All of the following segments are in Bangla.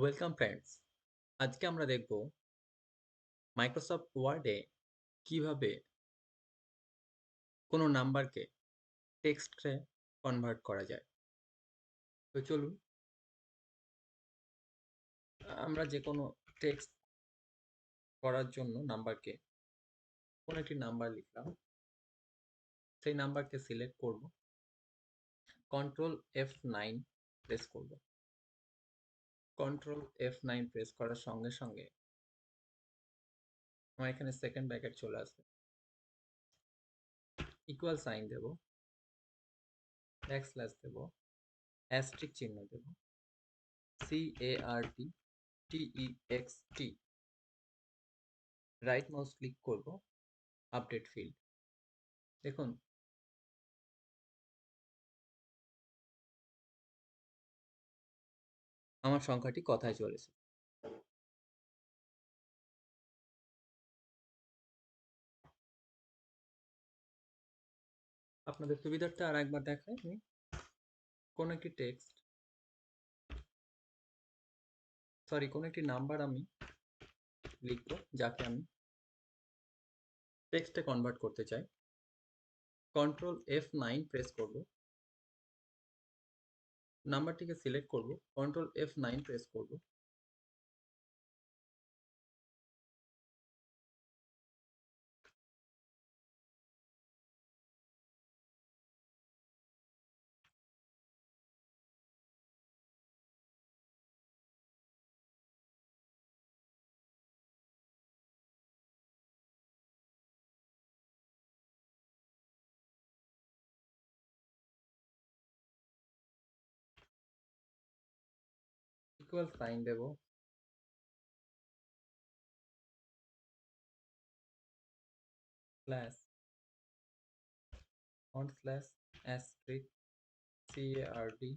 Welcome friends. আজকে আমরা দেখব মাইক্রোসফট ওয়ার্ডে কিভাবে কোনো নাম্বারকে টেক্সটে কনভার্ট করা যায়। তো চলুন আমরা যে কোনো টেক্সট করার জন্য নাম্বারকে কোনো একটি নাম্বার লিখলাম, সেই নাম্বারকে সিলেক্ট করব, কন্ট্রোল F9 প্রেস করব। কন্ট্রোল F9 প্রেস করার সঙ্গে সঙ্গে আমার এখানে সেকেন্ড ব্র্যাকেট চলে আসবে, ইকুয়াল সাইন দেব, ব্যাকস্ল্যাশ দেব, অ্যাস্ট্রিক চিহ্ন দেব, CARTTEXT, রাইট মাউস ক্লিক করব, আপডেট ফিল্ড। দেখুন আমার সংখ্যাটি কথায় চলেছে। আপনাদের সুবিধার্থে আর একবার দেখাই আমি কোন একটি কোন একটি নাম্বার আমি লিখব, যাকে আমি টেক্সটে কনভার্ট করতে চাই। কন্ট্রোল F9 প্রেস করব, নাম্বারটিকে সিলেক্ট করব, কন্ট্রোল F9 প্রেস করব, ইকুয়াল সাইন দেব, slash font slash asterisk CARTTEXT,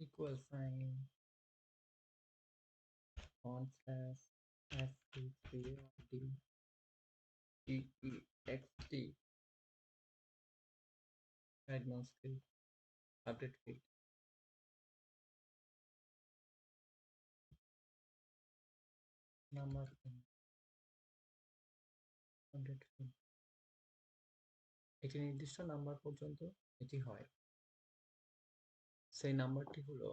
equal sign font slash asterisk CARTTEXT, right mouse click, update field. Number update field, একটি নির্দিষ্ট নাম্বার পর্যন্ত এটি হয়। সেই নাম্বারটি হলো,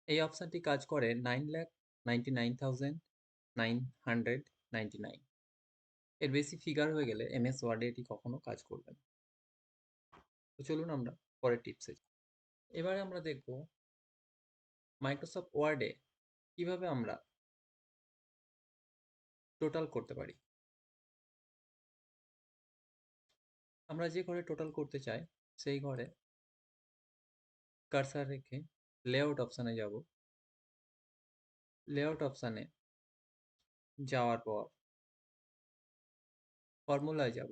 এই অপশনটি কাজ করে 9,99,999। এর বেশি ফিগার হয়ে গেলে এমএস ওয়ার্ডে এটি কখনো কাজ করবে না। তো চলুন আমরা পরের টিপসে যাই। এবারে আমরা দেখব মাইক্রোসফট ওয়ার্ডে কিভাবে আমরা টোটাল করতে পারি। আমরা যে ঘরে টোটাল করতে চাই সেই ঘরে কার্সার রেখে লেআউট অপশানে যাব। লেআউট অপশানে যাওয়ার পর ফর্মুলায় যাব,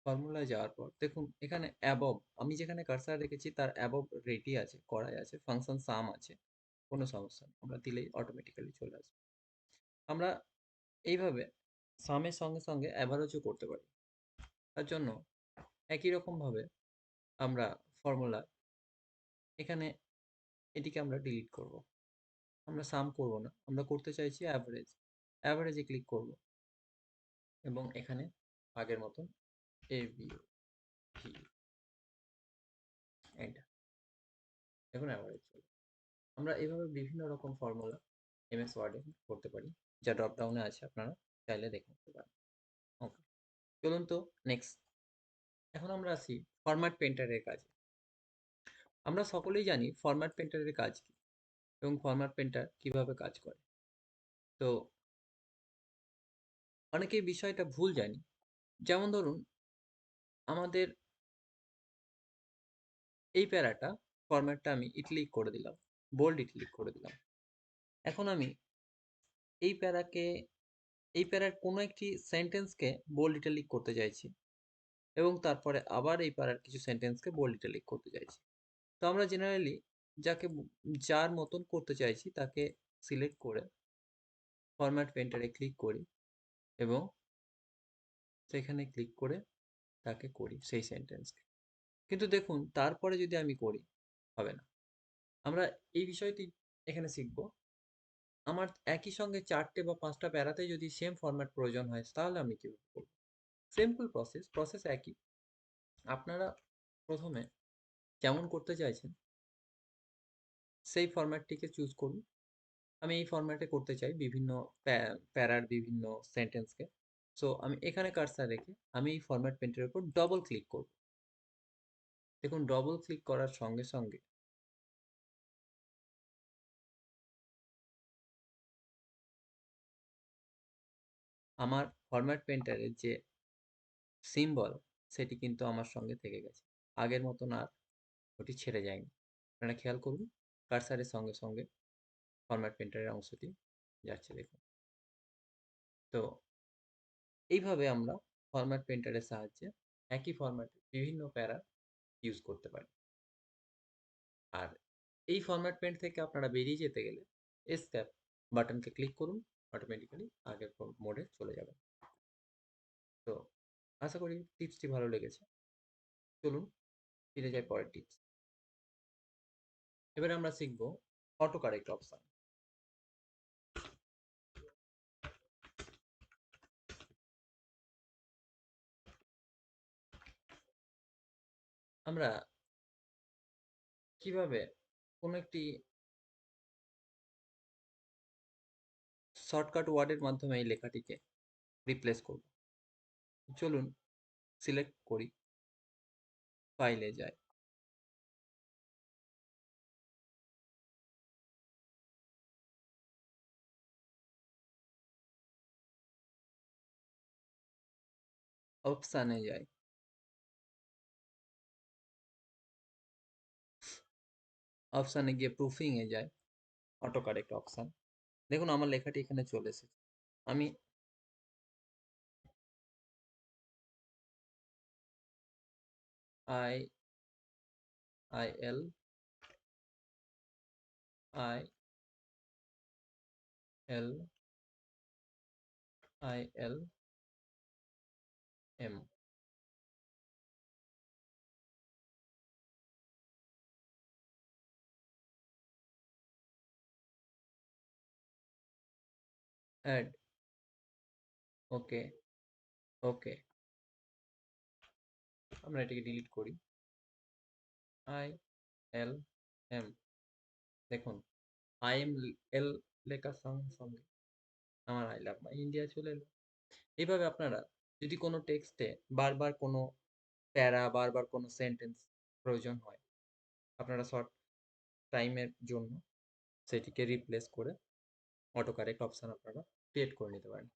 ফর্মুলায় যাওয়ার পর দেখুন এখানে অ্যাবভ, আমি যেখানে কার্সার রেখেছি তার অ্যাবভ রেটই আছে, করাই আছে, ফাংশন সাম আছে, কোনো সমস্যা নেই, আমরা দিলেই অটোমেটিক্যালি চলে আসবে। আমরা এইভাবে সামের সঙ্গে সঙ্গে অ্যাভারেজও করতে পারি। তার জন্য একই রকমভাবে আমরা ফর্মুলা এখানে এটিকে আমরা ডিলিট করব, আমরা সাম করব না, আমরা করতে চাইছি অ্যাভারেজ। অ্যাভারেজে ক্লিক করব এবং এখানে আগের মতন ABV, এন্টার। এখন অ্যাভারেজ চলে। আমরা এভাবে বিভিন্ন রকম ফর্মুলা এমএস ওয়ার্ডে করতে পারি, যা ড্রপ ডাউনে আছে, আপনারা চাইলে দেখে নিতে পারেন। ওকে, চলুন তো নেক্সট। এখন আমরা আসি ফরম্যাট পেন্টারের কাজে। আমরা সকলেই জানি ফরম্যাট পেন্টারের কাজ কি এবং ফরম্যাট পেন্টার কিভাবে কাজ করে। তো অনেকেই বিষয়টা ভুল জানি। যেমন ধরুন আমাদের এই প্যারাটা ফরম্যাটটা আমি ইটালিক করে দিলাম, বোল্ড ইটালিক করে দিলাম। এখন আমি এই প্যারাকে এই প্যারার কোনো একটি সেন্টেন্সকে বোল্ড ইটালিক করতে চাইছি এবং তারপরে আবার এই প্যারার কিছু সেন্টেন্সকে বোল্ড ইটালিক করতে চাইছি। তো আমরা জেনারেলি যাকে যার মতন করতে চাইছি তাকে সিলেক্ট করে ফরম্যাট পেন্টারে ক্লিক করি এবং সেখানে ক্লিক করে তাকে করি সেই সেন্টেন্সকে। কিন্তু দেখুন তারপরে যদি আমি করি, হবে না। আমরা এই বিষয়টি এখানে শিখব। আমার একই সঙ্গে 4টে বা 5টা প্যারাতে যদি সেম ফরম্যাট প্রয়োজন হয় তাহলে আমি কিভাবে করব? সিম্পল প্রসেস একই। আপনারা প্রথমে যেমন করতে চাইছেন সেই ফরম্যাটটিকে চুজ করুন। আমি এই ফরম্যাটে করতে চাই বিভিন্ন প্যারার বিভিন্ন সেন্টেন্সকে। সো আমি এখানে কার্সার রেখে আমি এই ফরম্যাট পেন্টের উপর ডবল ক্লিক করব। দেখুন ডবল ক্লিক করার সঙ্গে সঙ্গে আমার ফরম্যাট পেন্টারের যে সিম্বল সেটি কিন্তু আমার সঙ্গে থেকে গেছে। আগের মতন আর ওটি ছেড়ে যায়নি। আপনারা খেয়াল করুন কার্সারের সঙ্গে সঙ্গে ফরম্যাট পেন্টারের অংশটি যাচ্ছে দেখুন। তো এইভাবে আমরা ফরম্যাট পেন্টারের সাহায্যে একই ফরম্যাটে বিভিন্ন প্যারা ইউজ করতে পারি। আর এই ফরম্যাট পেন্ট থেকে আপনারা বেরিয়ে যেতে গেলে এসকেপ বাটনকে ক্লিক করুন, অটোমেটিক্যালি আগের মোডে চলে যাবেন। তো আশা করি টিপসটি ভালো লেগেছে। চলুন ফিরে যাই পরের টিপস। এবারে আমরা শিখব অটো কারেক্ট অপশন। আমরা কিভাবে কোনো একটি শর্টকাট ওয়ার্ডের মাধ্যমে এই লেখাটিকে রিপ্লেস করব। চলুন সিলেক্ট করি, ফাইলে যাই, অপশানে যাই, অপশানে গিয়ে প্রুফিং এ যাই, অটো কারেক্ট অপশন। দেখুন আমার লেখাটি এখানে চলে এসেছে। আমি I I L I L I L M add, okay okay. আমরা এটাকে ডিলিট করি। আই এল এম, দেখুন আই এম এল লেখার সঙ্গে সঙ্গে আমার আই লাভ মাই ইন্ডিয়া চলে এলো। এইভাবে আপনারা যদি কোনো টেক্সটে বারবার কোনো প্যারা বারবার কোনো সেন্টেন্স প্রয়োজন হয়, আপনারা শর্ট টাইমের জন্য সেটিকে রিপ্লেস করে অটো কারেক্ট অপশন আপনারা ক্রিয়েট করে নিতে পারেন।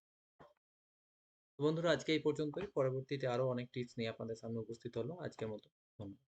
তো বন্ধুরা আজকে এই পর্যন্তই। পরবর্তীতে আরো অনেক টিপস নিয়ে আপনাদের সামনে উপস্থিত হলো। আজকের মতো ধন্যবাদ।